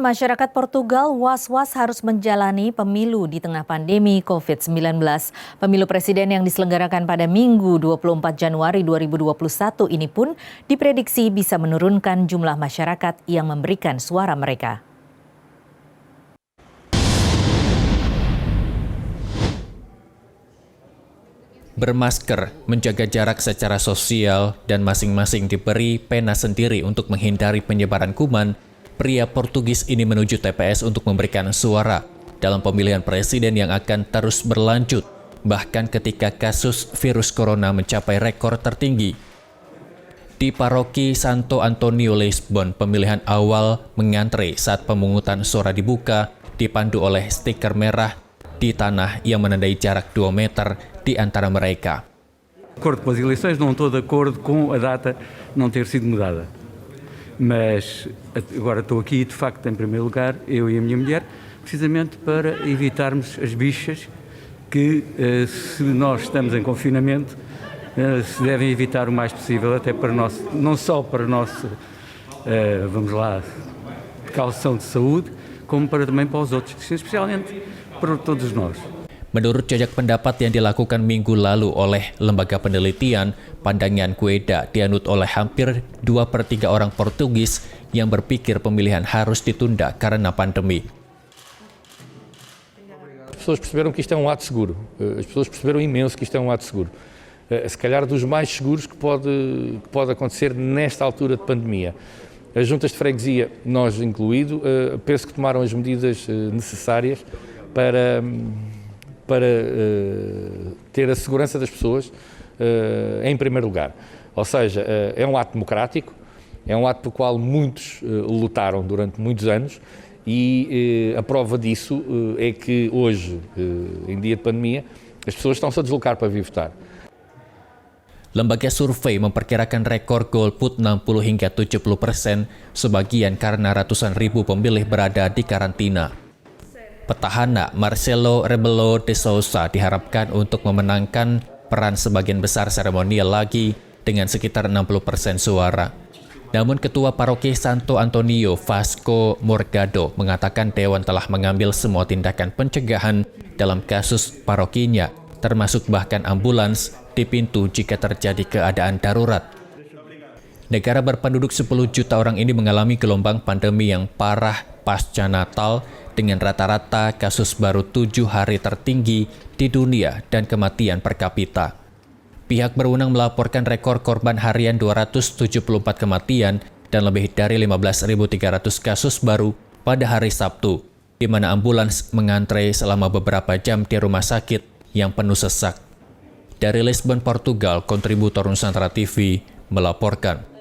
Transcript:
Masyarakat Portugal was-was harus menjalani pemilu di tengah pandemi COVID-19. Pemilu presiden yang diselenggarakan pada Minggu 24 Januari 2021 ini pun diprediksi bisa menurunkan jumlah masyarakat yang memberikan suara mereka. Bermasker, menjaga jarak secara sosial, dan masing-masing diberi pena sendiri untuk menghindari penyebaran kuman, pria Portugis ini menuju TPS untuk memberikan suara dalam pemilihan presiden yang akan terus berlanjut, bahkan ketika kasus virus corona mencapai rekor tertinggi. Di paroki Santo Antonio, Lisbon, pemilihan awal mengantre saat pemungutan suara dibuka, dipandu oleh stiker merah di tanah yang menandai jarak 2 meter di antara mereka. De acordo com as eleições, não estou de acordo com a data não ter sido mudada. Mas agora estou aqui, de facto, em primeiro lugar, eu e a minha mulher, precisamente para evitarmos as bichas que, se nós estamos em confinamento, se devem evitar o mais possível, até para nós, não só para a nossa, vamos lá, precaução de saúde, como também para os outros, especialmente para todos nós. Menurut jajak pendapat yang dilakukan minggu lalu oleh lembaga penelitian, pandangan Queda dianut oleh hampir 2/3 orang Portugis yang berpikir pemilihan harus ditunda karena pandemi. As pessoas perceberam que isto é ato seguro. As pessoas perceberam imenso que isto é ato seguro. Se calhar dos mais seguros que pode acontecer nesta altura de pandemia. As juntas de freguesia, nós incluído, penso que tomaram as medidas necessárias para ter a segurança das pessoas em primeiro lugar. Ou seja, é um ato democrático, é um ato pelo qual muitos lutaram durante muitos anos e a prova disso é que hoje, em dia de pandemia, as pessoas estão-se a deslocar para vir votar. Lembaga survei memperkirakan rekor golput 60 hingga 70%, sebagian karena ratusan ribu pemilih berada di karantina. Petahana Marcelo Rebelo de Sousa diharapkan untuk memenangkan peran sebagian besar seremonial lagi dengan sekitar 60% suara. Namun Ketua Paroki Santo Antonio, Vasco Morgado, mengatakan Dewan telah mengambil semua tindakan pencegahan dalam kasus parokinya, termasuk bahkan ambulans di pintu jika terjadi keadaan darurat. Negara berpenduduk 10 juta orang ini mengalami gelombang pandemi yang parah pasca Natal dengan rata-rata kasus baru 7 hari tertinggi di dunia dan kematian per kapita. Pihak berwenang melaporkan rekor korban harian 274 kematian dan lebih dari 15.300 kasus baru pada hari Sabtu, di mana ambulans mengantre selama beberapa jam di rumah sakit yang penuh sesak. Dari Lisbon, Portugal, kontributor Nusantara TV melaporkan.